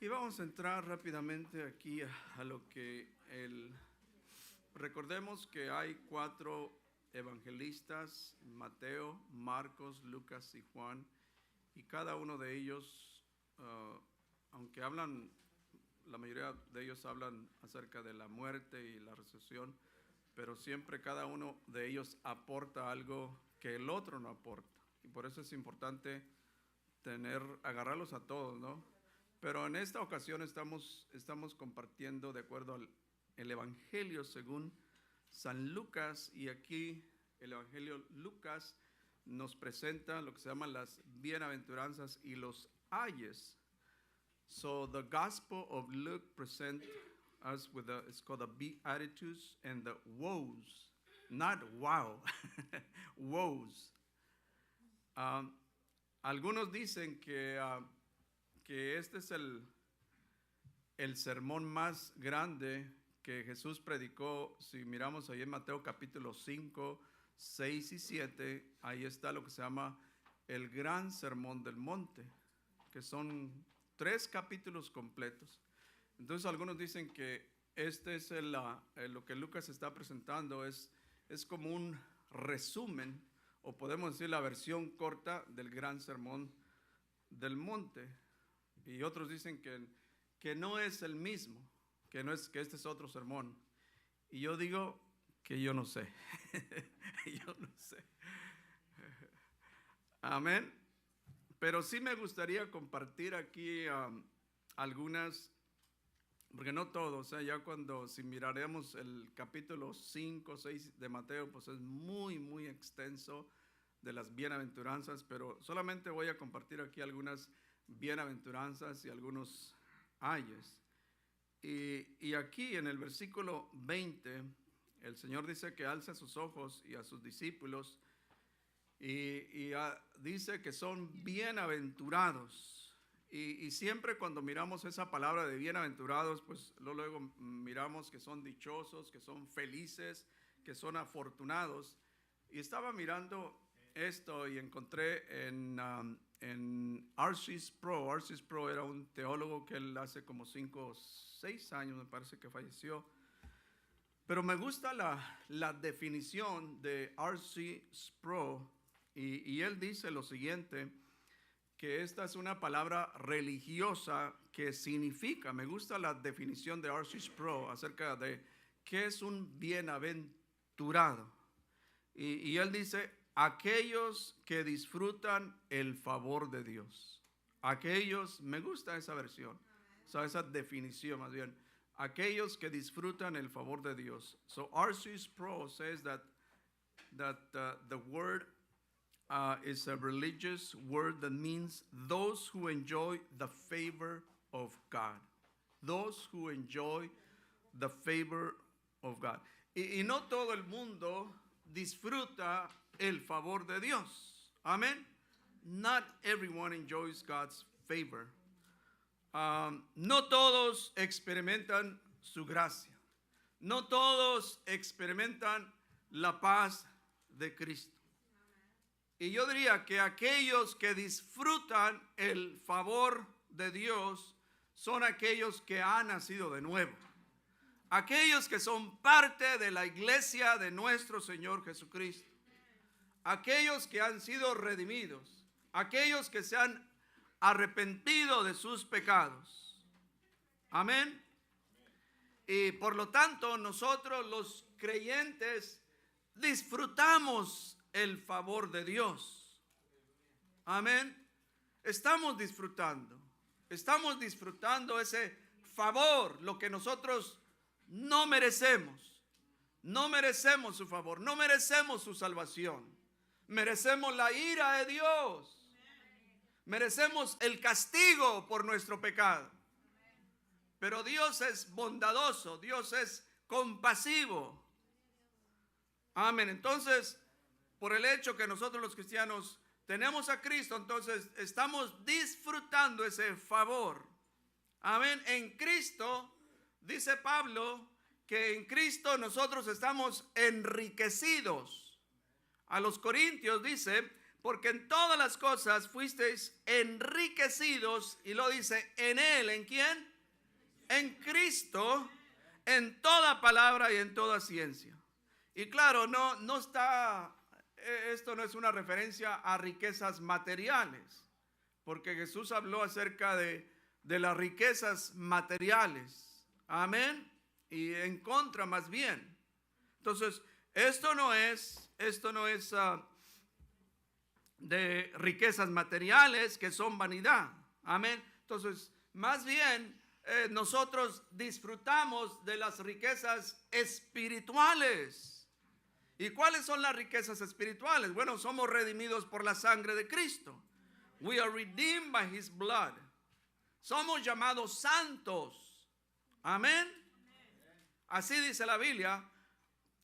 Y vamos a entrar rápidamente aquí a lo que recordemos que hay 4 evangelistas: Mateo, Marcos, Lucas y Juan, y cada uno de ellos, aunque la mayoría de ellos hablan acerca de la muerte y la resurrección, pero siempre cada uno de ellos aporta algo que el otro no aporta, y por eso es importante agarrarlos a todos, ¿no? Pero en esta ocasión estamos compartiendo de acuerdo al Evangelio según San Lucas, y aquí el Evangelio Lucas nos presenta lo que se llaman las bienaventuranzas y los ayes. So the Gospel of Luke presents us with it's called the Beatitudes and the woes, not wow, woes. Algunos dicen que este es el sermón más grande que Jesús predicó. Si miramos ahí en Mateo capítulo 5, 6 y 7, ahí está lo que se llama el gran sermón del monte, que son 3 capítulos completos. Entonces algunos dicen que este es lo que Lucas está presentando, es como un resumen, o podemos decir la versión corta del gran sermón del monte. Y otros dicen que no es el mismo, que este es otro sermón. Y yo digo que yo no sé. Yo no sé. Amén. Pero sí me gustaría compartir aquí algunas, porque no todos, ya si miraremos el capítulo 5, 6 de Mateo, pues es muy, muy extenso de las bienaventuranzas, pero solamente voy a compartir aquí algunas bienaventuranzas y algunos ayes. Y aquí en el versículo 20, el Señor dice que alza sus ojos y a sus discípulos y dice que son bienaventurados. Y siempre cuando miramos esa palabra de bienaventurados, pues luego miramos que son dichosos, que son felices, que son afortunados. Y estaba mirando esto y encontré en R.C. Sproul. R.C. Sproul era un teólogo que él hace como 5 o 6 años me parece que falleció. Pero me gusta la definición de R.C. Sproul, y él dice lo siguiente, que esta es una palabra religiosa que significa, me gusta la definición de R.C. Sproul acerca de qué es un bienaventurado. Y él dice: aquellos que disfrutan el favor de Dios. Aquellos, me gusta esa versión, o sea, esa definición más bien. Aquellos que disfrutan el favor de Dios. So R.C. Sproul says that the word is a religious word that means those who enjoy the favor of God. Those who enjoy the favor of God. Y no todo el mundo disfruta el favor de Dios. Amén. Not everyone enjoys God's favor. No todos experimentan su gracia. No todos experimentan la paz de Cristo. Y yo diría que aquellos que disfrutan el favor de Dios son aquellos que han nacido de nuevo. Aquellos que son parte de la iglesia de nuestro Señor Jesucristo. Aquellos que han sido redimidos. Aquellos que se han arrepentido de sus pecados. Amén. Y por lo tanto nosotros los creyentes disfrutamos el favor de Dios. Amén. Estamos disfrutando ese favor, lo que nosotros no merecemos. No merecemos su favor, no merecemos su salvación. Merecemos la ira de Dios. Merecemos el castigo por nuestro pecado. Pero Dios es bondadoso, Dios es compasivo. Amén. Entonces, por el hecho que nosotros los cristianos tenemos a Cristo, entonces estamos disfrutando ese favor. Amén. En Cristo, dice Pablo, que en Cristo nosotros estamos enriquecidos. A los Corintios dice: porque en todas las cosas fuisteis enriquecidos, y lo dice, en Él, ¿en quién? En Cristo, en toda palabra y en toda ciencia. Y claro, no está, esto no es una referencia a riquezas materiales, porque Jesús habló acerca de las riquezas materiales. Amén. Y en contra más bien. Entonces, esto no es de riquezas materiales que son vanidad. Amén. Entonces, más bien nosotros disfrutamos de las riquezas espirituales. ¿Y cuáles son las riquezas espirituales? Bueno, somos redimidos por la sangre de Cristo. We are redeemed by His blood. Somos llamados santos. Amén. Así dice la Biblia.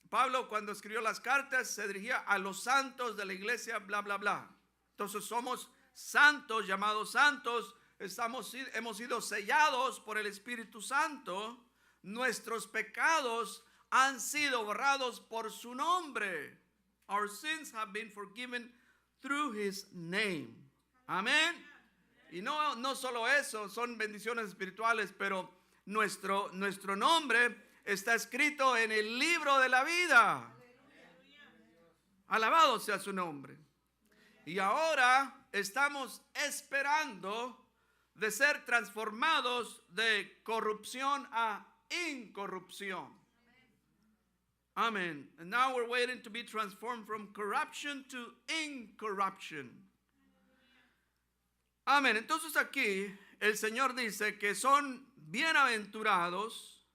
Pablo, cuando escribió las cartas, se dirigía a los santos de la iglesia, bla, bla, bla. Entonces somos santos, llamados santos. Hemos sido sellados por el Espíritu Santo. Nuestros pecados han sido borrados por su nombre. Our sins have been forgiven through His name. Amén. Y no solo eso, son bendiciones espirituales, pero nuestro nombre está escrito en el libro de la vida. Alabado sea su nombre. Y ahora estamos esperando de ser transformados de corrupción a incorrupción. Amen. And now we're waiting to be transformed from corruption to incorruption. Amén. Entonces aquí el Señor dice que son bienaventurados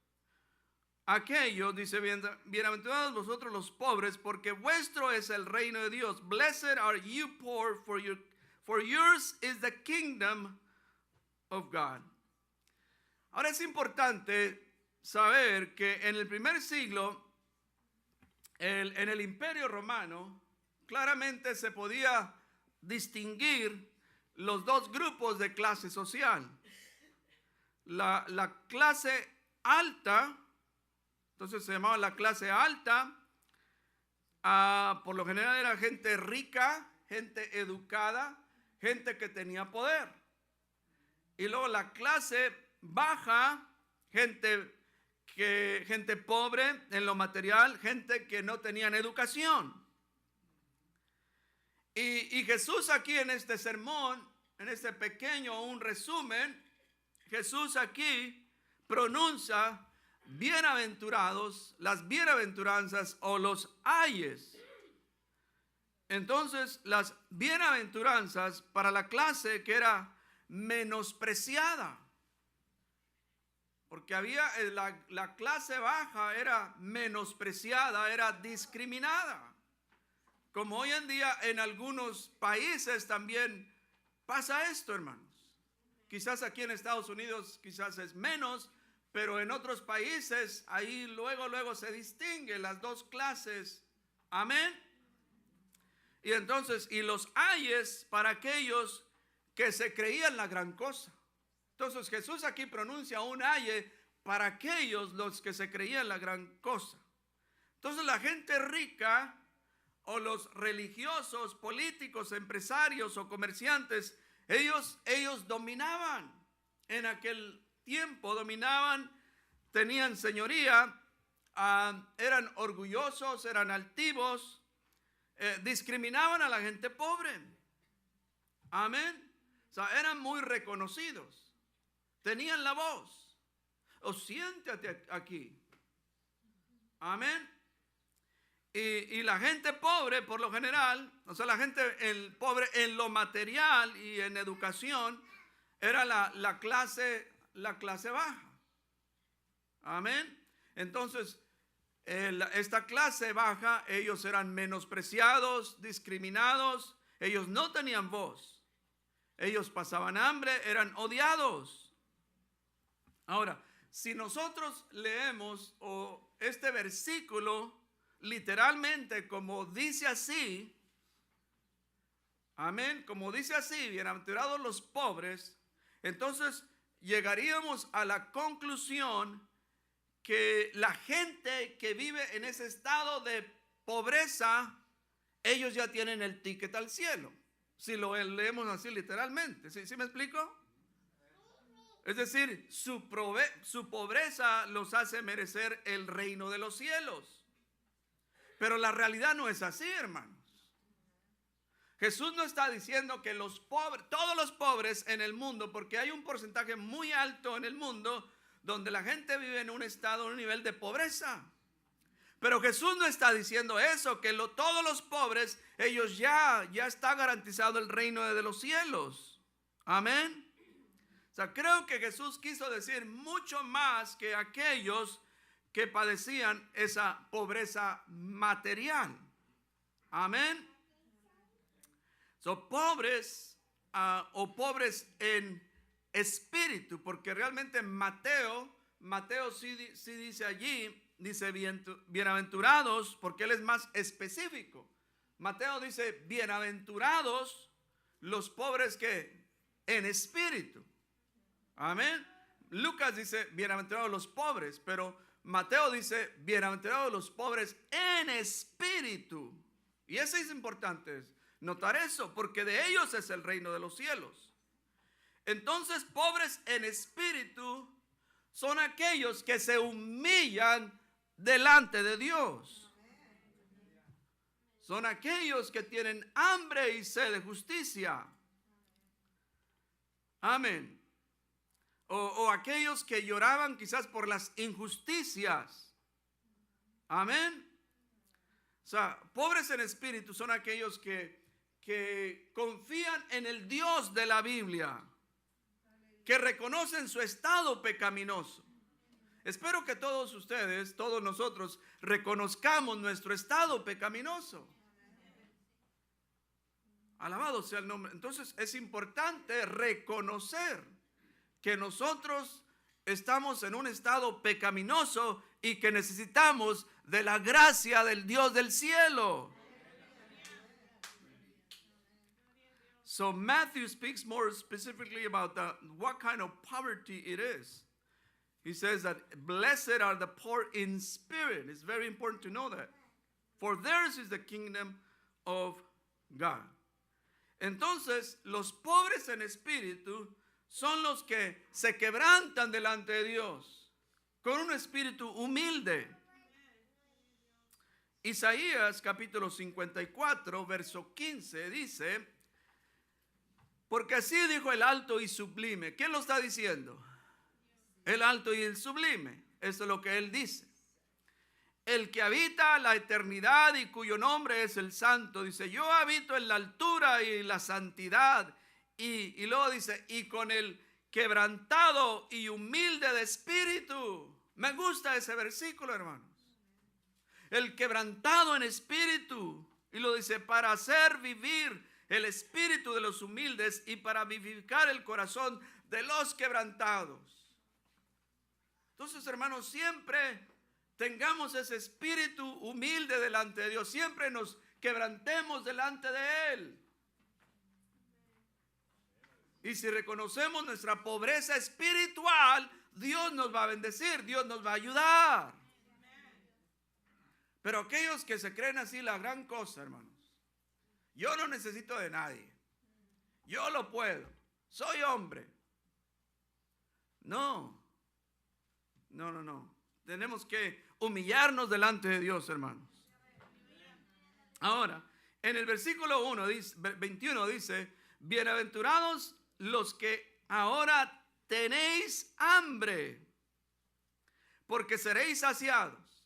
aquellos, dice, bienaventurados vosotros los pobres, porque vuestro es el reino de Dios. Blessed are you poor, for yours is the kingdom of God. Ahora es importante saber que en el primer siglo, en el Imperio Romano, claramente se podía distinguir los dos grupos de clase social. La clase alta, entonces se llamaba la clase alta, por lo general era gente rica, gente educada, gente que tenía poder. Y luego la clase baja, gente pobre en lo material, gente que no tenían educación. Y Jesús aquí en este sermón, en este pequeño un resumen, Jesús aquí pronuncia bienaventurados, las bienaventuranzas o los ayes. Entonces, las bienaventuranzas para la clase que era menospreciada, porque había la clase baja era menospreciada, era discriminada. Como hoy en día en algunos países también pasa esto, hermanos. Quizás aquí en Estados Unidos quizás es menos, pero en otros países ahí luego se distinguen las dos clases. Amén. Y entonces, y los ayes para aquellos que se creían la gran cosa. Entonces Jesús aquí pronuncia un aye para aquellos los que se creían la gran cosa. Entonces la gente rica o los religiosos, políticos, empresarios o comerciantes, ellos dominaban en aquel tiempo, tenían señoría, eran orgullosos, eran altivos, discriminaban a la gente pobre. Amén. O sea, eran muy reconocidos, tenían la voz. O siéntate aquí. Amén. Y la gente pobre, por lo general, o sea, el pobre en lo material y en educación, era la clase baja. Amén. Entonces, esta clase baja, ellos eran menospreciados, discriminados, ellos no tenían voz, ellos pasaban hambre, eran odiados. Ahora, si nosotros leemos este versículo literalmente como dice así, amén, como dice así, bienaventurados los pobres, entonces llegaríamos a la conclusión que la gente que vive en ese estado de pobreza ellos ya tienen el ticket al cielo. Si lo leemos así literalmente. ¿Sí me explico? Es decir, su pobreza los hace merecer el reino de los cielos. Pero la realidad no es así, hermanos. Jesús no está diciendo que los pobres, todos los pobres en el mundo, porque hay un porcentaje muy alto en el mundo donde la gente vive en un estado, un nivel de pobreza. Pero Jesús no está diciendo eso, que todos los pobres, ellos ya está garantizado el reino de los cielos. Amén. O sea, creo que Jesús quiso decir mucho más que aquellos que padecían esa pobreza material. Amén. Son pobres o pobres en espíritu, porque realmente Mateo sí dice allí, dice bienaventurados, porque él es más específico. Mateo dice bienaventurados los pobres que en espíritu. Amén. Lucas dice bienaventurados los pobres, pero Mateo dice bienaventurados los pobres en espíritu. Y eso es importante notar eso, porque de ellos es el reino de los cielos. Entonces, pobres en espíritu son aquellos que se humillan delante de Dios. Son aquellos que tienen hambre y sed de justicia. Amén. O aquellos que lloraban quizás por las injusticias. Amén. O sea, pobres en espíritu son aquellos que confían en el Dios de la Biblia, que reconocen su estado pecaminoso. Espero que todos ustedes, todos nosotros, reconozcamos nuestro estado pecaminoso. Alabado sea el nombre. Entonces es importante reconocer que nosotros estamos en un estado pecaminoso y que necesitamos de la gracia del Dios del cielo. So Matthew speaks more specifically about what kind of poverty it is. He says that blessed are the poor in spirit. It's very important to know that. For theirs is the kingdom of God. Entonces, los pobres en espíritu son los que se quebrantan delante de Dios con un espíritu humilde. Isaías capítulo 54, verso 15 dice: porque así dijo el alto y sublime. ¿Quién lo está diciendo? El alto y el sublime. Eso es lo que él dice. El que habita la eternidad y cuyo nombre es el santo. Dice, yo habito en la altura y la santidad. Y luego dice, y con el quebrantado y humilde de espíritu. Me gusta ese versículo, hermanos. El quebrantado en espíritu. Y lo dice, para hacer vivir el espíritu de los humildes y para vivificar el corazón de los quebrantados. Entonces, hermanos, siempre tengamos ese espíritu humilde delante de Dios. Siempre nos quebrantemos delante de Él. Y si reconocemos nuestra pobreza espiritual, Dios nos va a bendecir, Dios nos va a ayudar. Pero aquellos que se creen así la gran cosa, hermanos. Yo no necesito de nadie. Yo lo puedo. Soy hombre. No. Tenemos que humillarnos delante de Dios, hermanos. Ahora, en el versículo 21 dice, bienaventurados los que ahora tenéis hambre, porque seréis saciados.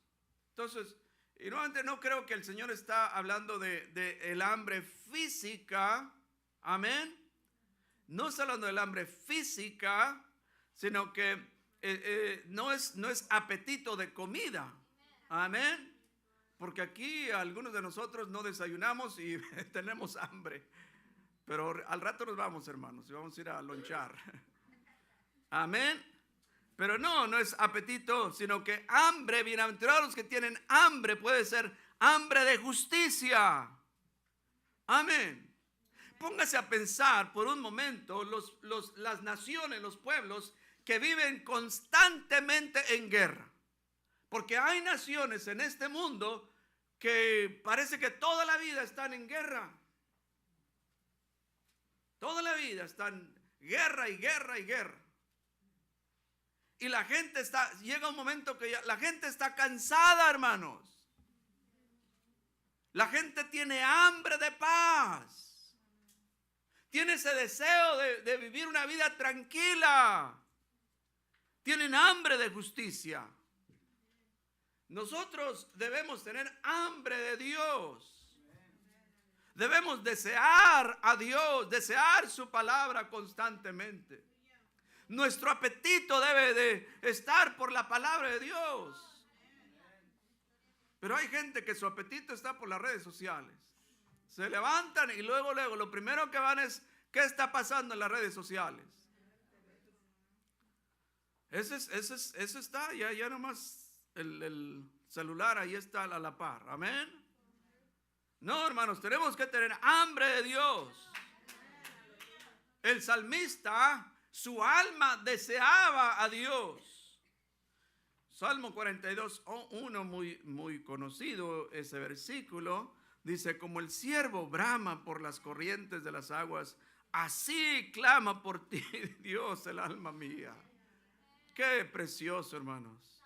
Entonces, y nuevamente no creo que el Señor está hablando de el hambre física. Amén. No está hablando del hambre física, sino que no es apetito de comida. Amén. Porque aquí algunos de nosotros no desayunamos y tenemos hambre. Pero al rato nos vamos, hermanos, y vamos a ir a lonchar. Amén. Pero no es apetito, sino que hambre. Bienaventurados los que tienen hambre, puede ser hambre de justicia. Amén. Póngase a pensar por un momento las naciones, los pueblos que viven constantemente en guerra. Porque hay naciones en este mundo que parece que toda la vida están en guerra. Toda la vida están guerra y guerra y guerra. Y la gente llega un momento que la gente está cansada, hermanos. La gente tiene hambre de paz. Tiene ese deseo de vivir una vida tranquila. Tienen hambre de justicia. Nosotros debemos tener hambre de Dios. Debemos desear a Dios, desear su palabra constantemente. Nuestro apetito debe de estar por la palabra de Dios. Pero hay gente que su apetito está por las redes sociales. Se levantan y luego lo primero que van es ¿qué está pasando en las redes sociales? Eso está, ya nomás el celular ahí está a la par. Amén. No, hermanos, tenemos que tener hambre de Dios. El salmista, su alma deseaba a Dios. Salmo 42:1, muy conocido ese versículo, dice: como el ciervo brama por las corrientes de las aguas, así clama por ti, Dios, el alma mía. Qué precioso, hermanos,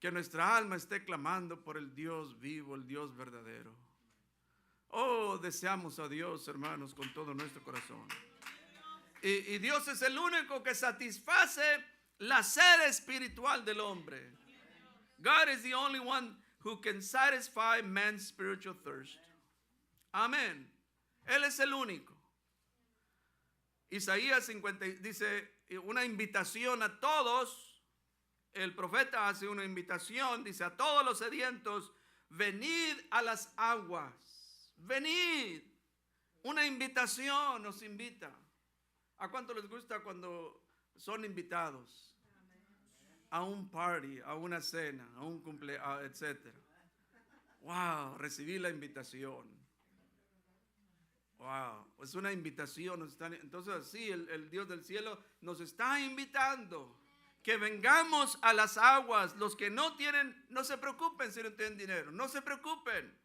que nuestra alma esté clamando por el Dios vivo, el Dios verdadero. Oh, deseamos a Dios, hermanos, con todo nuestro corazón. Y Dios es el único que satisface la sed espiritual del hombre. God is the only one who can satisfy man's spiritual thirst. Amén. Él es el único. Isaías 50 dice una invitación a todos. El profeta hace una invitación, dice: a todos los sedientos, venid a las aguas. Venid. Una invitación nos invita. ¿A cuánto les gusta cuando son invitados a un party, a una cena, a un cumpleaños, etcétera? Wow, recibí la invitación. Wow, es una invitación. Entonces sí, el Dios del cielo nos está invitando que vengamos a las aguas. Los que no tienen, no se preocupen si no tienen dinero, no se preocupen.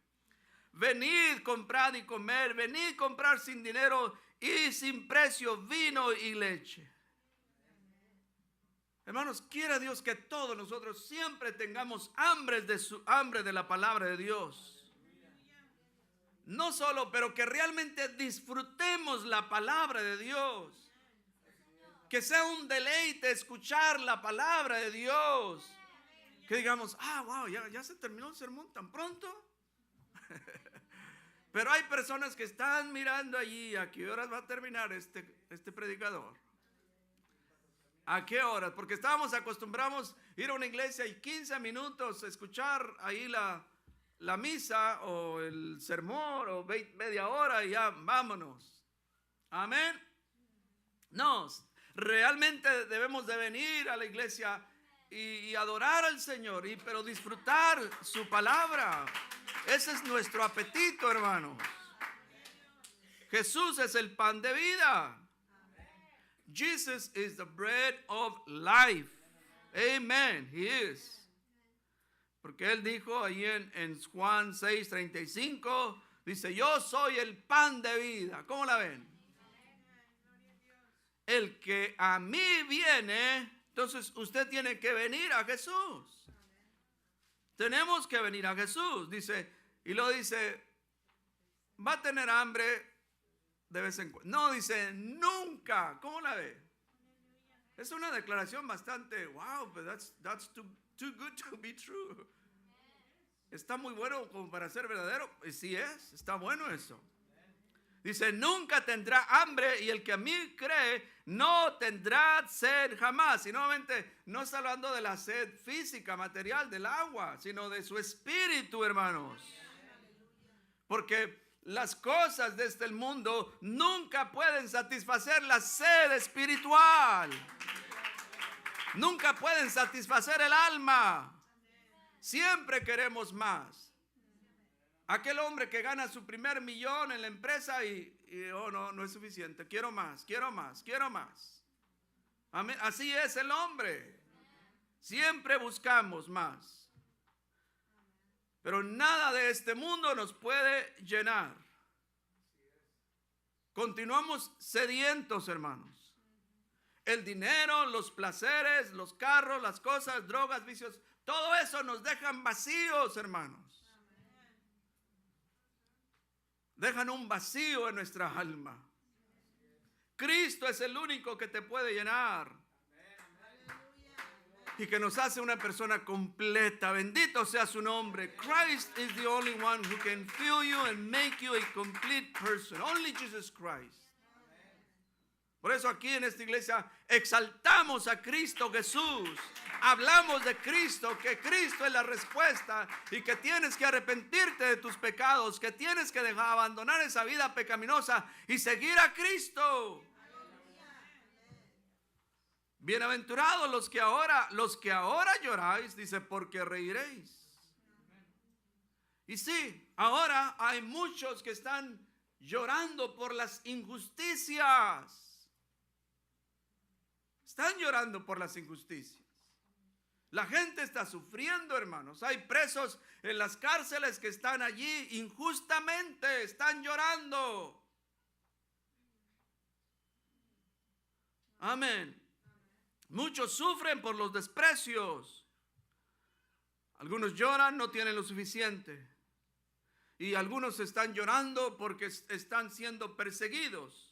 Venid, comprad y comer. Venid, comprar sin dinero y sin precio vino y leche. Hermanos, quiera Dios que todos nosotros siempre tengamos hambre de la palabra de Dios. No solo, pero que realmente disfrutemos la palabra de Dios. Que sea un deleite escuchar la palabra de Dios. Que digamos: wow, ya se terminó el sermón tan pronto. Pero hay personas que están mirando allí a qué horas va a terminar este predicador. ¿A qué horas? Porque estábamos acostumbrados a ir a una iglesia y 15 minutos escuchar ahí la misa o el sermón o media hora y ya vámonos. Amén. No, realmente debemos de venir a la iglesia y adorar al Señor, pero disfrutar su palabra. Ese es nuestro apetito, hermanos. Jesús es el pan de vida. Jesus is the bread of life. Amen. He is. Porque él dijo ahí en Juan 6:35, dice: yo soy el pan de vida. ¿Cómo la ven? El que a mí viene, entonces usted tiene que venir a Jesús. Tenemos que venir a Jesús, dice, y lo dice, va a tener hambre de vez en cuando. No, dice nunca. ¿Cómo la ve? Es una declaración bastante, wow, but that's too good to be true. Está muy bueno como para ser verdadero. Y sí está bueno eso. Dice: nunca tendrá hambre, y el que a mí cree no tendrá sed jamás. Y nuevamente no está hablando de la sed física, material, del agua, sino de su espíritu, hermanos. Porque las cosas de este mundo nunca pueden satisfacer la sed espiritual. Nunca pueden satisfacer el alma. Siempre queremos más. Aquel hombre que gana su primer millón en la empresa y no es suficiente. Quiero más, quiero más, quiero más. Amén. Así es el hombre. Siempre buscamos más. Pero nada de este mundo nos puede llenar. Continuamos sedientos, hermanos. El dinero, los placeres, los carros, las cosas, drogas, vicios, todo eso nos dejan vacíos, hermanos. Dejan un vacío en nuestra alma. Cristo es el único que te puede llenar y que nos hace una persona completa. Bendito sea su nombre. Christ is the only one who can fill you and make you a complete person. Only Jesus Christ. Por eso aquí en esta iglesia exaltamos a Cristo Jesús. Hablamos de Cristo, que Cristo es la respuesta y que tienes que arrepentirte de tus pecados, que tienes que abandonar esa vida pecaminosa y seguir a Cristo. Bienaventurados los que ahora lloráis, dice, porque reiréis. Y sí, ahora hay muchos que están llorando por las injusticias. Están llorando por las injusticias. La gente está sufriendo, hermanos. Hay presos en las cárceles que están allí injustamente, están llorando. Amén. Muchos sufren por los desprecios. Algunos lloran, no tienen lo suficiente. Y algunos están llorando porque están siendo perseguidos.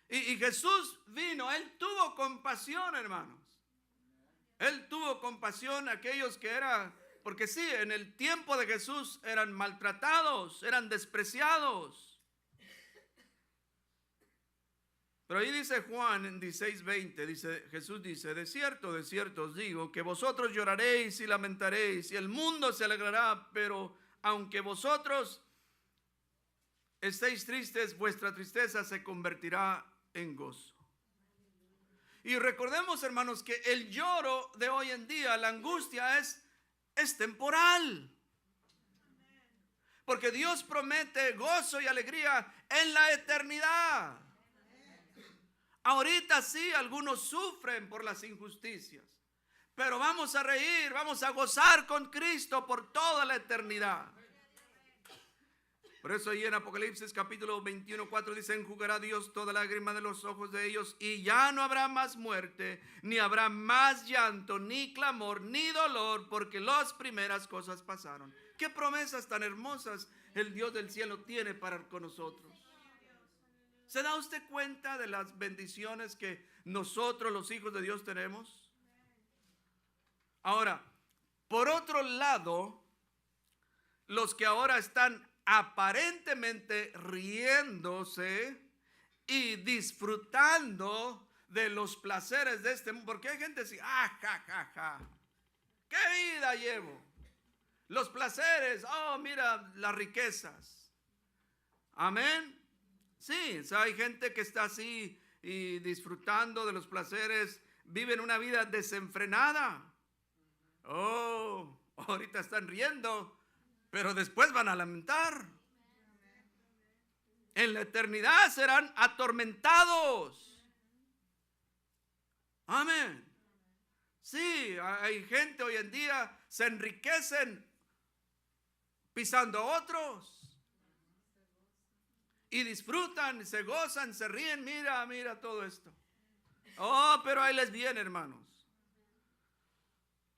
Y Jesús vino, Él tuvo compasión, hermanos. Él tuvo compasión a aquellos que eran, porque sí, en el tiempo de Jesús eran maltratados, eran despreciados. Pero ahí dice Juan en 16:20, dice, Jesús dice, de cierto os digo, que vosotros lloraréis y lamentaréis, y el mundo se alegrará, pero aunque vosotros estéis tristes, vuestra tristeza se convertirá en gozo. Y recordemos, hermanos, que el lloro de hoy en día, la angustia es temporal. Porque Dios promete gozo y alegría en la eternidad. Ahorita sí, algunos sufren por las injusticias, pero vamos a reír, vamos a gozar con Cristo por toda la eternidad. Por eso ahí en Apocalipsis capítulo 21:4 dice, enjugará Dios toda lágrima de los ojos de ellos y ya no habrá más muerte, ni habrá más llanto, ni clamor, ni dolor, porque las primeras cosas pasaron. Qué promesas tan hermosas el Dios del cielo tiene para con nosotros. ¿Se da usted cuenta de las bendiciones que nosotros los hijos de Dios tenemos? Ahora, por otro lado, los que ahora están aparentemente riéndose y disfrutando de los placeres de este mundo, porque hay gente así, ¿qué vida llevo? Los placeres, mira las riquezas. Amén. Sí, hay gente que está así y disfrutando de los placeres, viven una vida desenfrenada. Ahorita están riendo, pero después van a lamentar. En la eternidad serán atormentados. Amén. Sí, hay gente hoy en día, se enriquecen pisando a otros. Y disfrutan, se gozan, se ríen, mira todo esto. Pero ahí les viene, hermanos.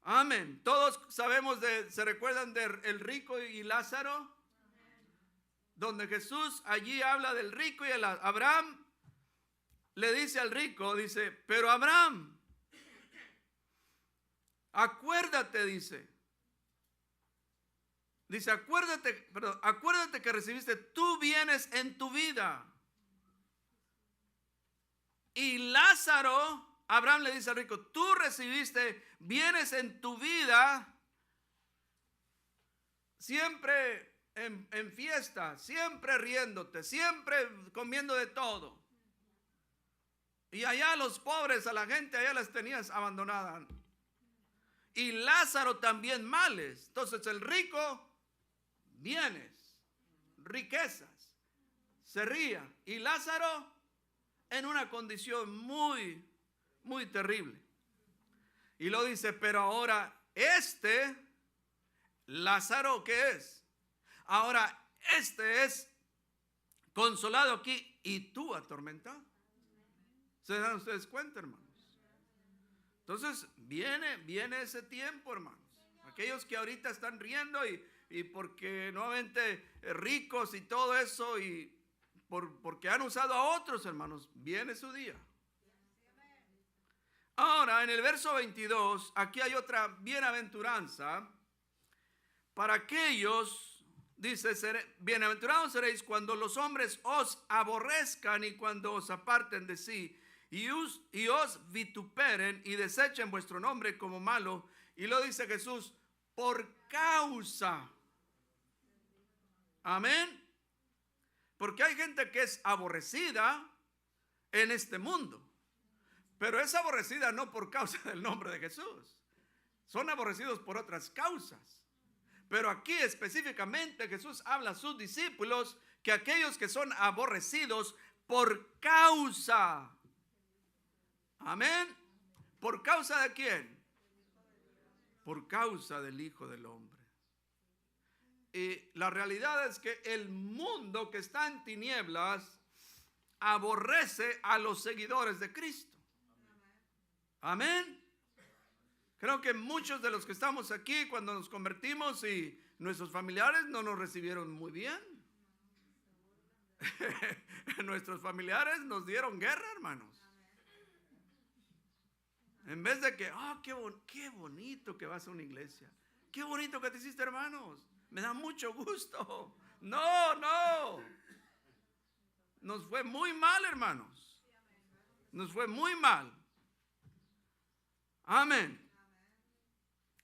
Amén. Todos sabemos se recuerdan del rico y Lázaro, donde Jesús allí habla del rico y Abraham le dice al rico, dice, pero Abraham, acuérdate, dice, acuérdate que recibiste tú bienes en tu vida. Y Lázaro, Abraham le dice al rico, tú recibiste bienes en tu vida, siempre en fiesta, siempre riéndote, siempre comiendo de todo. Y allá los pobres, a la gente allá las tenías abandonadas. Y Lázaro también males. Entonces el rico, bienes, riquezas, se ría. Y Lázaro en una condición muy, muy terrible. Y lo dice, pero ahora Lázaro, ¿qué es? Ahora, este es consolado aquí y tú atormentado. ¿Se dan ustedes cuenta, hermanos? Entonces, viene ese tiempo, hermanos. Aquellos que ahorita están riendo y porque nuevamente ricos y todo eso y porque han usado a otros, hermanos, viene su día. Ahora, en el verso 22, aquí hay otra bienaventuranza para aquellos, dice, bienaventurados seréis cuando los hombres os aborrezcan y cuando os aparten de sí y os vituperen y desechen vuestro nombre como malo. Y lo dice Jesús, por causa. Amén. Porque hay gente que es aborrecida en este mundo. Pero es aborrecida no por causa del nombre de Jesús. Son aborrecidos por otras causas. Pero aquí específicamente Jesús habla a sus discípulos que aquellos que son aborrecidos por causa. Amén. ¿Por causa de quién? Por causa del Hijo del Hombre. Y la realidad es que el mundo que está en tinieblas aborrece a los seguidores de Cristo. Amén. Creo que muchos de los que estamos aquí cuando nos convertimos y nuestros familiares no nos recibieron muy bien. Nuestros familiares nos dieron guerra, hermanos. En vez de que, qué bonito que vas a una iglesia. Qué bonito que te hiciste, hermanos. Me da mucho gusto. No. Nos fue muy mal, hermanos. Nos fue muy mal. Amén.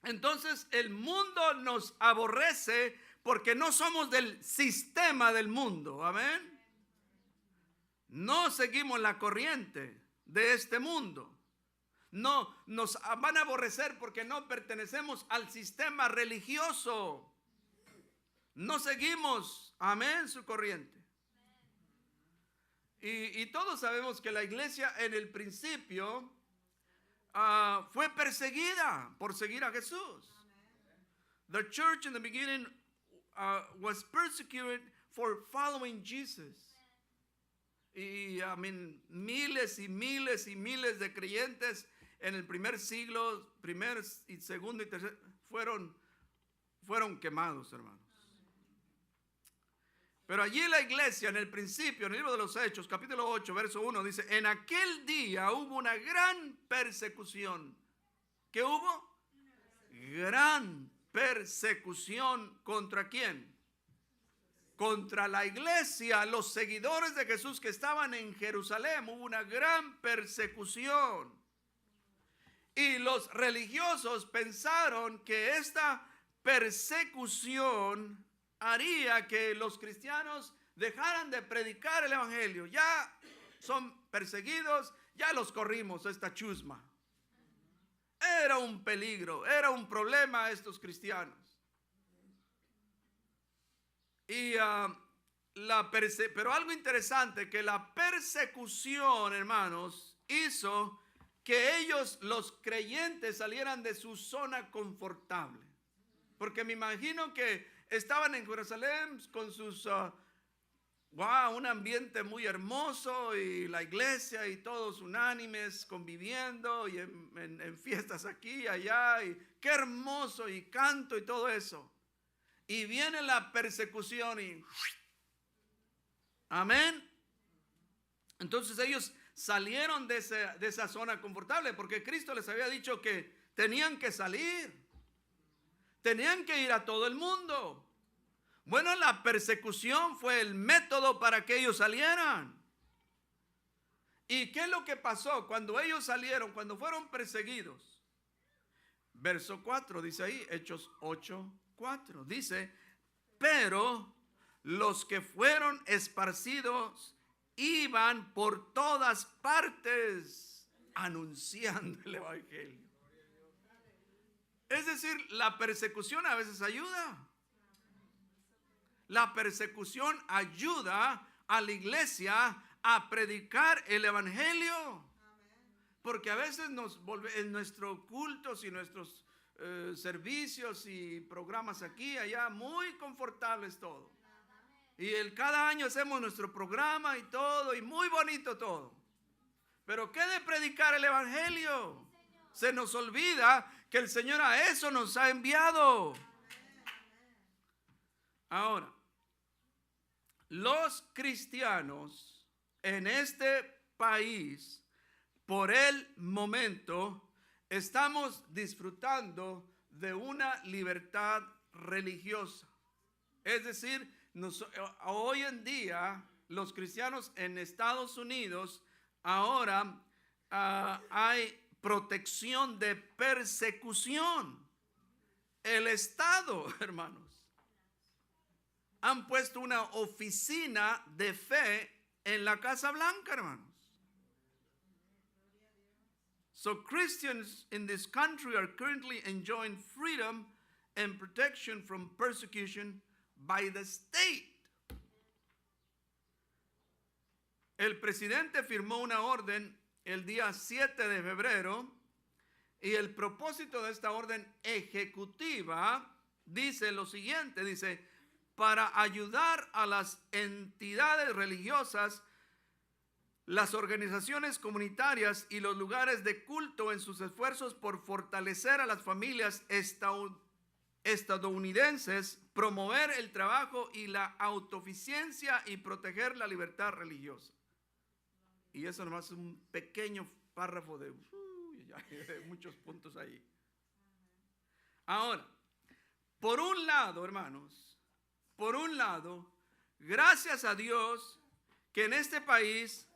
Entonces el mundo nos aborrece porque no somos del sistema del mundo. Amén. No seguimos la corriente de este mundo. No, nos van a aborrecer porque no pertenecemos al sistema religioso. No seguimos, amén, su corriente. Y todos sabemos que la iglesia en el principio fue perseguida por seguir a Jesús. The church in the beginning was persecuted for following Jesus. Y miles y miles y miles de creyentes en el primer siglo, primer y segundo y tercer, fueron quemados, hermanos. Pero allí la iglesia, en el principio, en el libro de los Hechos, capítulo 8, verso 1, dice, en aquel día hubo una gran persecución. ¿Qué hubo? Gran persecución. ¿Contra quién? Contra la iglesia, los seguidores de Jesús que estaban en Jerusalén. Hubo una gran persecución. Y los religiosos pensaron que esta persecución haría que los cristianos dejaran de predicar el evangelio. Ya son perseguidos, ya los corrimos, esta chusma. Era un peligro, era un problema a estos cristianos. Y pero algo interesante, que la persecución, hermanos, hizo que ellos, los creyentes, salieran de su zona confortable. Porque me imagino que estaban en Jerusalén con sus, un ambiente muy hermoso y la iglesia y todos unánimes conviviendo y en fiestas aquí y allá. Y qué hermoso y canto y todo eso. Y viene la persecución y amén. Entonces ellos salieron de esa zona confortable porque Cristo les había dicho que tenían que salir. Tenían que ir a todo el mundo. Bueno, la persecución fue el método para que ellos salieran. ¿Y qué es lo que pasó cuando ellos salieron, cuando fueron perseguidos? Verso 4 dice ahí, Hechos 8:4. Dice, pero los que fueron esparcidos iban por todas partes anunciando el evangelio. Es decir, la persecución a veces ayuda. La persecución ayuda a la iglesia a predicar el evangelio. Porque a veces en nuestros cultos y nuestros servicios y programas aquí, allá, muy confortables todo. Y cada año hacemos nuestro programa y todo, y muy bonito todo. Pero ¿qué de predicar el evangelio? Se nos olvida que el Señor a eso nos ha enviado. Ahora, los cristianos en este país, por el momento, estamos disfrutando de una libertad religiosa. Es decir, hoy en día, los cristianos en Estados Unidos, ahora hay protección de persecución. El Estado, hermanos, han puesto una oficina de fe en la Casa Blanca, hermanos. So Christians in this country are currently enjoying freedom and protection from persecution by the state. El presidente firmó una orden el día 7 de febrero y el propósito de esta orden ejecutiva dice lo siguiente, dice, para ayudar a las entidades religiosas, las organizaciones comunitarias y los lugares de culto en sus esfuerzos por fortalecer a las familias estadounidenses, promover el trabajo y la autosuficiencia y proteger la libertad religiosa. Y eso nomás es un pequeño párrafo de muchos puntos ahí. Ahora, por un lado, hermanos, gracias a Dios que en este país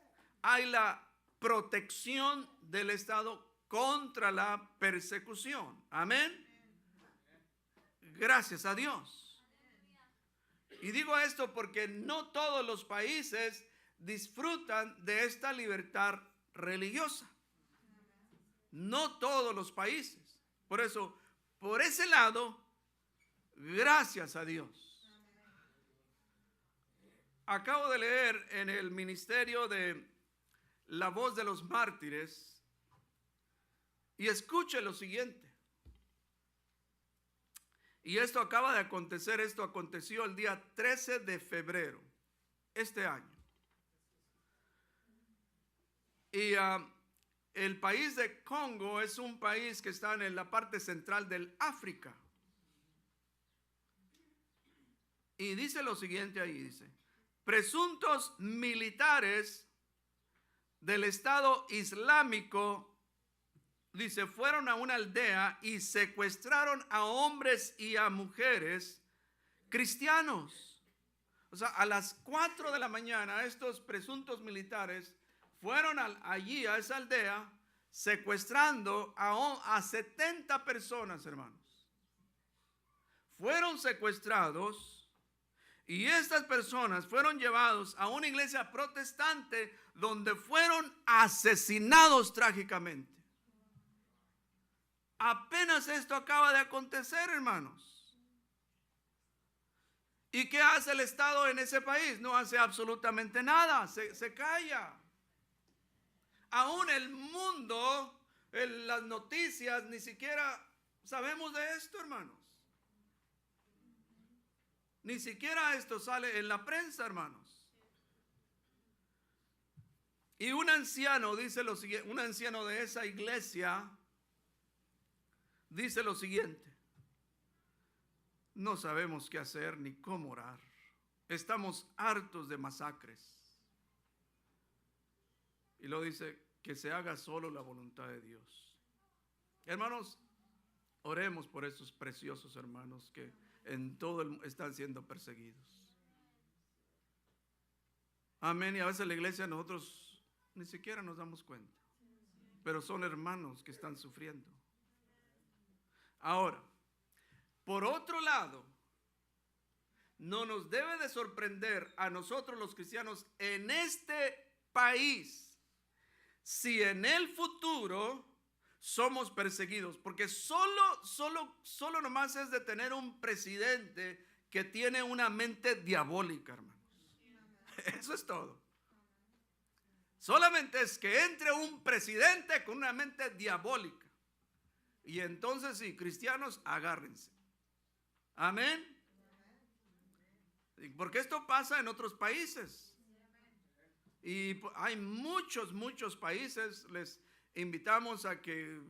hay la protección del Estado contra la persecución. Amén. Gracias a Dios. Y digo esto porque no todos los países disfrutan de esta libertad religiosa. No todos los países. Por eso, por ese lado, gracias a Dios. Acabo de leer en el ministerio de La Voz de los Mártires y escuche lo siguiente. Y esto acaba de acontecer, esto aconteció el día 13 de febrero, este año. Y el país de Congo es un país que está en la parte central del África. Y dice lo siguiente ahí, dice, presuntos militares del Estado Islámico, dice, fueron a una aldea y secuestraron a hombres y a mujeres cristianos. O sea, a las 4 de la mañana estos presuntos militares fueron allí a esa aldea secuestrando a 70 personas, hermanos. Fueron secuestrados y estas personas fueron llevados a una iglesia protestante donde fueron asesinados trágicamente. Apenas esto acaba de acontecer, hermanos. ¿Y qué hace el Estado en ese país? No hace absolutamente nada, se calla. Aún el mundo, las noticias, ni siquiera sabemos de esto, hermanos. Ni siquiera esto sale en la prensa, hermanos. Y un anciano dice lo siguiente, un anciano de esa iglesia dice lo siguiente: no sabemos qué hacer ni cómo orar. Estamos hartos de masacres. Y lo dice, que se haga solo la voluntad de Dios. Hermanos, oremos por estos preciosos hermanos que en todo el mundo están siendo perseguidos. Amén. Y a veces la iglesia nosotros ni siquiera nos damos cuenta, pero son hermanos que están sufriendo. Ahora, por otro lado, no nos debe de sorprender a nosotros los cristianos en este país si en el futuro somos perseguidos, porque solo nomás es de tener un presidente que tiene una mente diabólica, hermanos. Eso es todo. Solamente es que entre un presidente con una mente diabólica. Y entonces sí, cristianos, agárrense. Amén. Porque esto pasa en otros países. Y hay muchos países. Les invitamos a que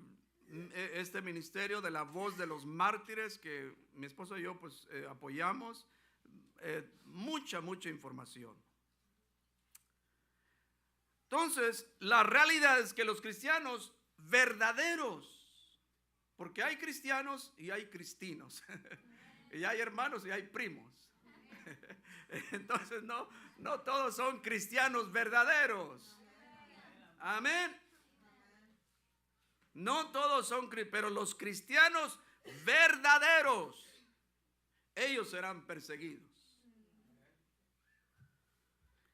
este ministerio de la voz de los mártires, que mi esposo y yo pues apoyamos, mucha información. Entonces, la realidad es que los cristianos verdaderos, porque hay cristianos y hay cristinos, y hay hermanos y hay primos. Entonces no todos son cristianos verdaderos. Amén. No todos son, pero los cristianos verdaderos, ellos serán perseguidos.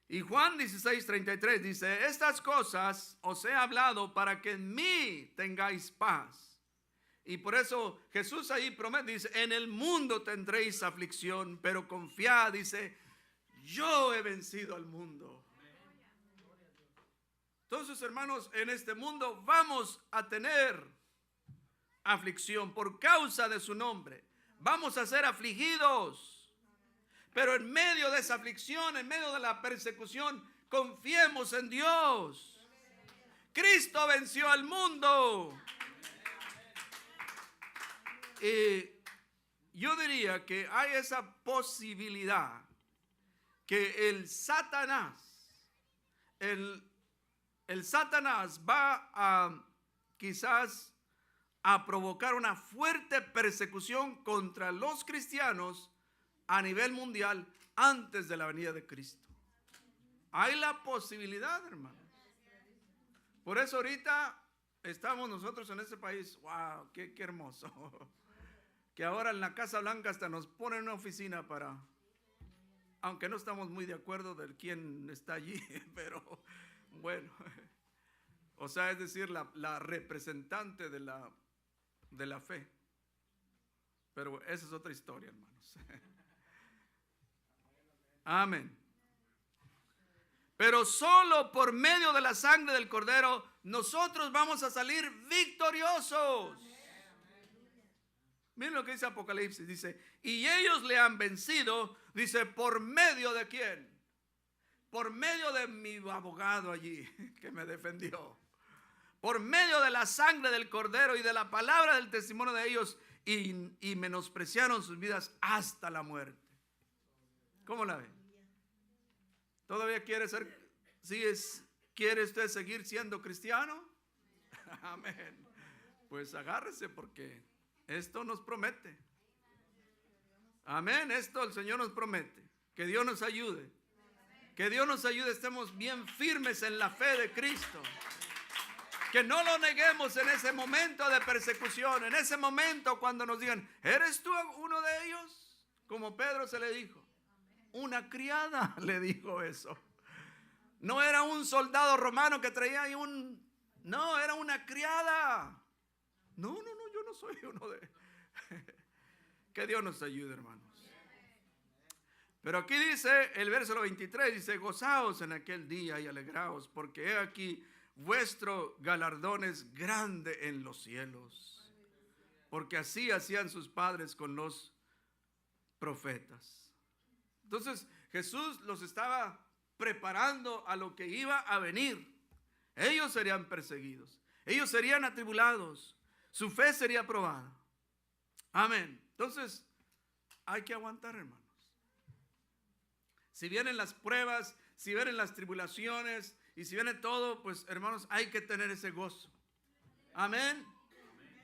Y Juan 16:33 dice: estas cosas os he hablado para que en mí tengáis paz. Y por eso Jesús ahí promete, dice: en el mundo tendréis aflicción, pero confiad, dice, yo he vencido al mundo. Entonces, hermanos, en este mundo vamos a tener aflicción por causa de su nombre. Vamos a ser afligidos. Pero en medio de esa aflicción, en medio de la persecución, confiemos en Dios. Cristo venció al mundo. Y yo diría que hay esa posibilidad que el Satanás va a quizás a provocar una fuerte persecución contra los cristianos a nivel mundial antes de la venida de Cristo. Hay la posibilidad, hermanos. Por eso ahorita estamos nosotros en este país. Wow, qué hermoso. Que ahora en la Casa Blanca hasta nos ponen una oficina para, aunque no estamos muy de acuerdo de quién está allí, pero bueno. O sea, es decir, la representante de la fe. Pero esa es otra historia, hermanos. Amén. Pero solo por medio de la sangre del Cordero nosotros vamos a salir victoriosos. Miren lo que dice Apocalipsis, dice, y ellos le han vencido, dice, ¿por medio de quién? Por medio de mi abogado allí, que me defendió. Por medio de la sangre del Cordero y de la palabra del testimonio de ellos, y menospreciaron sus vidas hasta la muerte. ¿Cómo la ve? ¿Todavía quiere usted seguir siendo cristiano? Amén. Pues agárrese, porque esto nos promete. Amén. Esto el Señor nos promete. Que Dios nos ayude. Que Dios nos ayude, estemos bien firmes en la fe de Cristo. Que no lo neguemos en ese momento de persecución, en ese momento cuando nos digan, ¿eres tú uno de ellos? Como Pedro se le dijo. Una criada le dijo eso. No era un soldado romano que traía ahí no, era una criada. No, yo no soy uno de. Que Dios nos ayude, hermanos. Pero aquí dice el verso 23, dice, gozaos en aquel día y alegraos, porque he aquí vuestro galardón es grande en los cielos. Porque así hacían sus padres con los profetas. Entonces Jesús los estaba preparando a lo que iba a venir. Ellos serían perseguidos, ellos serían atribulados, su fe sería probada. Amén. Entonces hay que aguantar, hermanos. Si vienen las pruebas, si vienen las tribulaciones y si viene todo, pues hermanos, hay que tener ese gozo. Amén.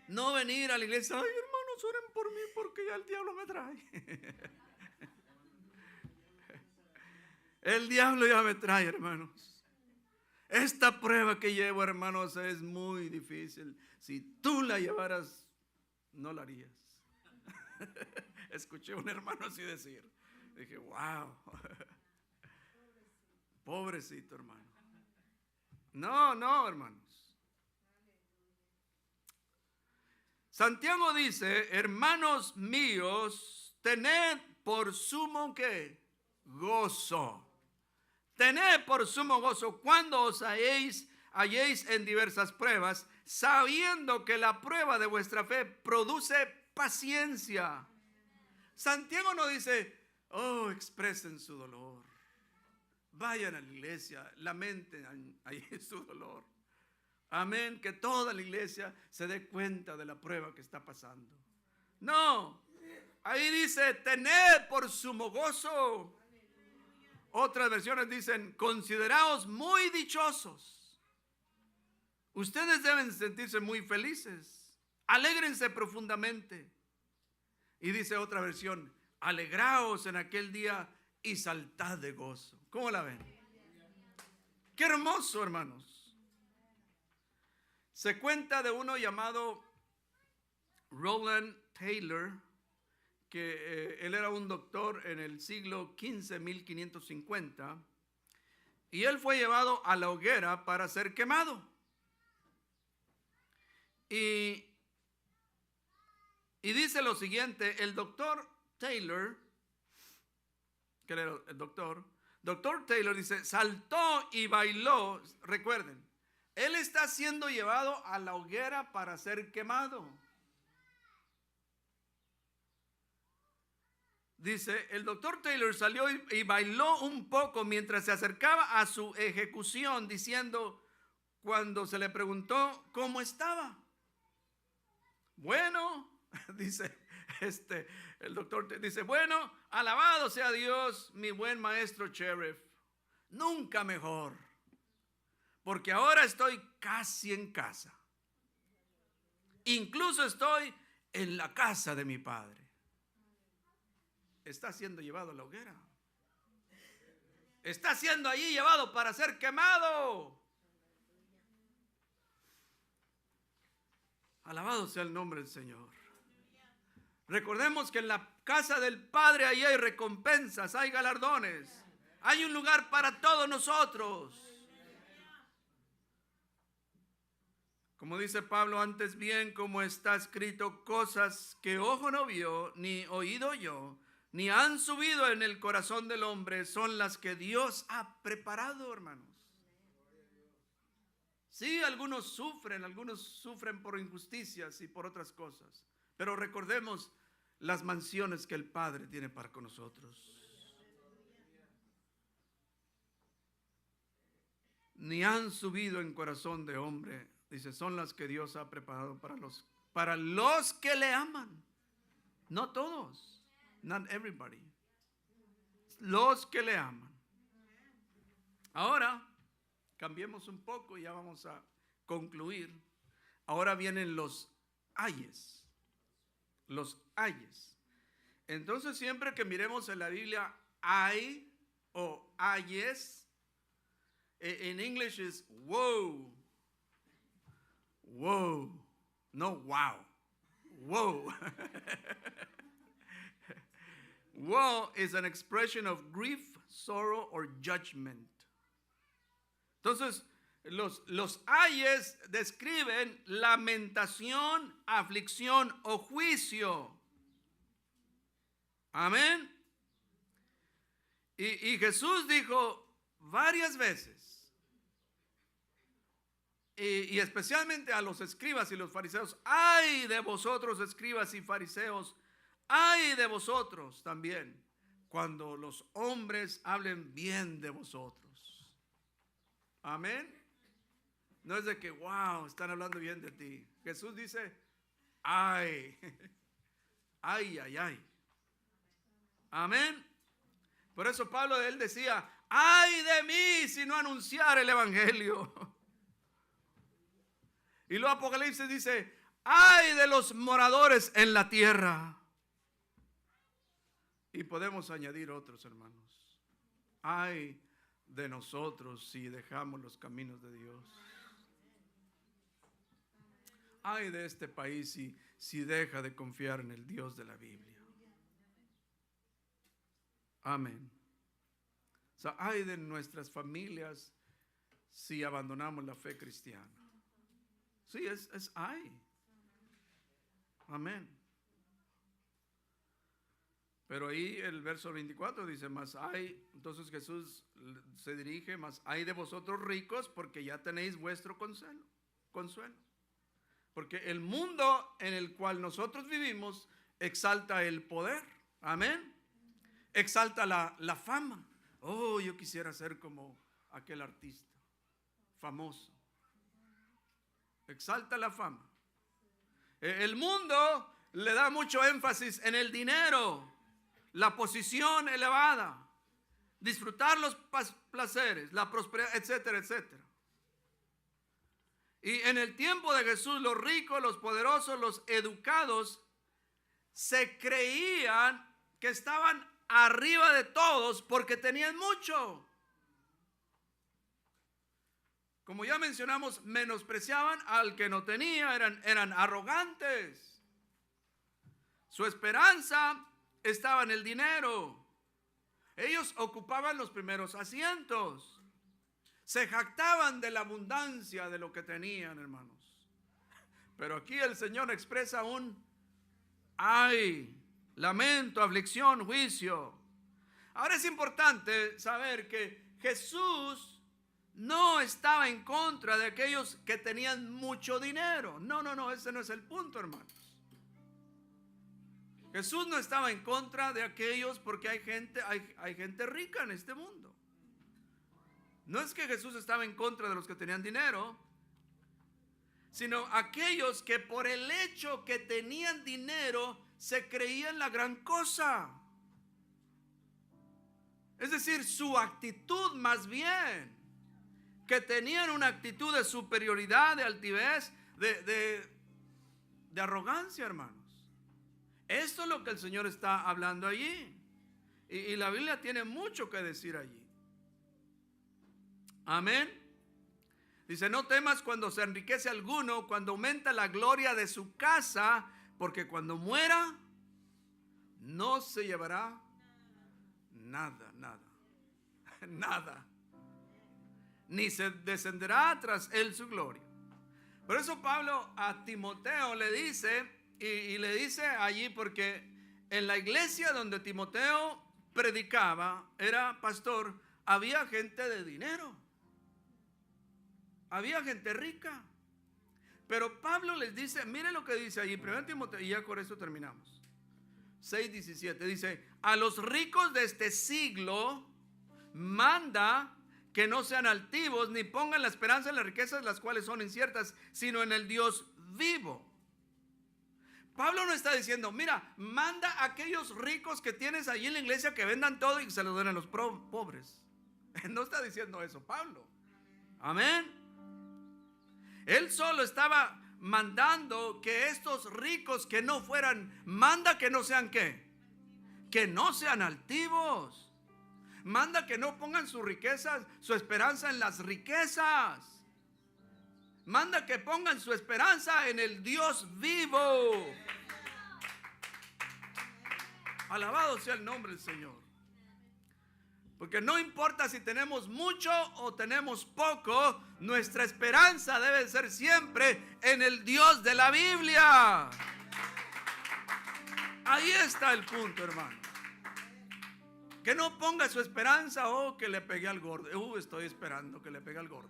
No venir a la iglesia, ay hermanos, oren por mí porque ya el diablo me trae. El diablo ya me trae, hermanos. Esta prueba que llevo, hermanos, es muy difícil. Si tú la llevaras, no la harías. Escuché a un hermano así decir. Dije, wow. Pobrecito, hermano. No, hermanos. Santiago dice, hermanos míos, tened por sumo ¿qué? Gozo. Tened por sumo gozo cuando os halléis en diversas pruebas, sabiendo que la prueba de vuestra fe produce paciencia. Santiago no dice, oh, expresen su dolor, vayan a la iglesia, lamenten ahí su dolor. Amén, que toda la iglesia se dé cuenta de la prueba que está pasando. No, ahí dice, tened por sumo gozo. Otras versiones dicen, consideraos muy dichosos. Ustedes deben sentirse muy felices. Alégrense profundamente. Y dice otra versión, alegraos en aquel día y saltad de gozo. ¿Cómo la ven? Qué hermoso, hermanos. Se cuenta de uno llamado Rowland Taylor, que él era un doctor en el siglo XV, 1550, y él fue llevado a la hoguera para ser quemado. Y dice lo siguiente, el doctor Taylor, que era el doctor Taylor dice, saltó y bailó. Recuerden, él está siendo llevado a la hoguera para ser quemado. Dice, el doctor Taylor salió y bailó un poco mientras se acercaba a su ejecución, diciendo, cuando se le preguntó cómo estaba. Bueno, dice el doctor dice, bueno, alabado sea Dios, mi buen maestro sheriff, nunca mejor, porque ahora estoy casi en casa. Incluso estoy en la casa de mi padre. Está siendo llevado a la hoguera. Está siendo allí llevado para ser quemado. Alabado sea el nombre del Señor. Recordemos que en la casa del Padre ahí hay recompensas, hay galardones, hay un lugar para todos nosotros. Como dice Pablo, antes bien, como está escrito, cosas que ojo no vio, ni oído oyó, ni han subido en el corazón del hombre, son las que Dios ha preparado, hermanos. Sí, algunos sufren por injusticias y por otras cosas, pero recordemos las mansiones que el Padre tiene para con nosotros. Ni han subido en corazón de hombre, dice, son las que Dios ha preparado para los que le aman. No todos, not everybody. Los que le aman. Ahora, cambiemos un poco y ya vamos a concluir. Ahora vienen los ayes. Los ayes. Entonces, siempre que miremos en la Biblia ay o ayes, en English es woe. Woe. No wow. Woe. Woe is an expression of grief, sorrow, or judgment. Entonces, los ayes describen lamentación, aflicción o juicio. Amén. Y Jesús dijo varias veces, y especialmente a los escribas y los fariseos, ay de vosotros escribas y fariseos, ay de vosotros también, cuando los hombres hablen bien de vosotros. Amén. No es de que, wow, están hablando bien de ti. Jesús dice, ay, ay, ay, ay. Amén. Por eso Pablo, él decía, ay de mí si no anunciar el evangelio. Y luego Apocalipsis dice, ay de los moradores en la tierra. Y podemos añadir otros, hermanos. Ay de nosotros si dejamos los caminos de Dios. Ay de este país si deja de confiar en el Dios de la Biblia. Amén. O sea, ay de nuestras familias si abandonamos la fe cristiana. Sí, es ay. Amén. Pero ahí el verso 24 dice, más hay, entonces Jesús se dirige, más hay de vosotros ricos porque ya tenéis vuestro consuelo. Porque el mundo en el cual nosotros vivimos exalta el poder. Amén. Exalta la fama. Oh, yo quisiera ser como aquel artista famoso. Exalta la fama. El mundo le da mucho énfasis en el dinero, la posición elevada, disfrutar los placeres, la prosperidad, etcétera, etcétera. Y en el tiempo de Jesús, los ricos, los poderosos, los educados, se creían que estaban arriba de todos porque tenían mucho. Como ya mencionamos, menospreciaban al que no tenía, eran arrogantes. Su esperanza estaba en el dinero. Ellos ocupaban los primeros asientos. Se jactaban de la abundancia de lo que tenían, hermanos. Pero aquí el Señor expresa un ay, lamento, aflicción, juicio. Ahora es importante saber que Jesús no estaba en contra de aquellos que tenían mucho dinero. No, ese no es el punto, hermanos. Jesús no estaba en contra de aquellos porque hay gente rica en este mundo. No es que Jesús estaba en contra de los que tenían dinero, sino aquellos que por el hecho que tenían dinero se creían la gran cosa. Es decir, su actitud más bien, que tenían una actitud de superioridad, de altivez, de arrogancia, hermanos. Esto es lo que el Señor está hablando allí. Y la Biblia tiene mucho que decir allí. Amén. Dice, no temas cuando se enriquece alguno, cuando aumenta la gloria de su casa, porque cuando muera, no se llevará nada. Ni se descenderá tras él su gloria. Por eso Pablo a Timoteo le dice, y le dice allí, porque en la iglesia donde Timoteo predicaba, era pastor, había gente de dinero. Había gente rica. Pero Pablo les dice, mire lo que dice allí, 1 Timoteo, y ya con eso terminamos. 6:17 dice, a los ricos de este siglo manda que no sean altivos, ni pongan la esperanza en las riquezas, las cuales son inciertas, sino en el Dios vivo. Pablo no está diciendo, mira, manda a aquellos ricos que tienes allí en la iglesia que vendan todo y que se lo den a los pobres. No está diciendo eso Pablo. Amén. Él solo estaba mandando que estos ricos que no fueran, manda que no sean ¿qué? Que no sean altivos. Manda que no pongan su riqueza, su esperanza en las riquezas. Manda que pongan su esperanza en el Dios vivo. Alabado sea el nombre del Señor. Porque no importa si tenemos mucho o tenemos poco, nuestra esperanza debe ser siempre en el Dios de la Biblia. Ahí está el punto, hermano. Que no ponga su esperanza, que le pegue al gordo. Estoy esperando que le pegue al gordo.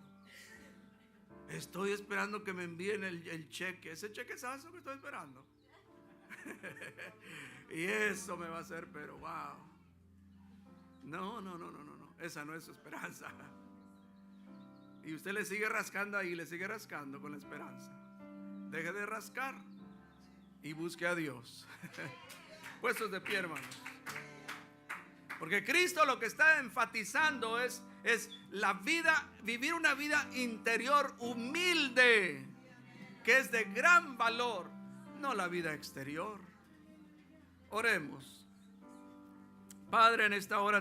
Estoy esperando que me envíen el cheque. Ese cheque es eso que estoy esperando. Y eso me va a hacer, pero wow. No. Esa no es su esperanza. Y usted le sigue rascando ahí, le sigue rascando con la esperanza. Deje de rascar y busque a Dios. Puestos de pie, hermanos. Porque Cristo lo que está enfatizando es la vida, vivir una vida interior humilde, que es de gran valor, no la vida exterior. Oremos. Padre, en esta hora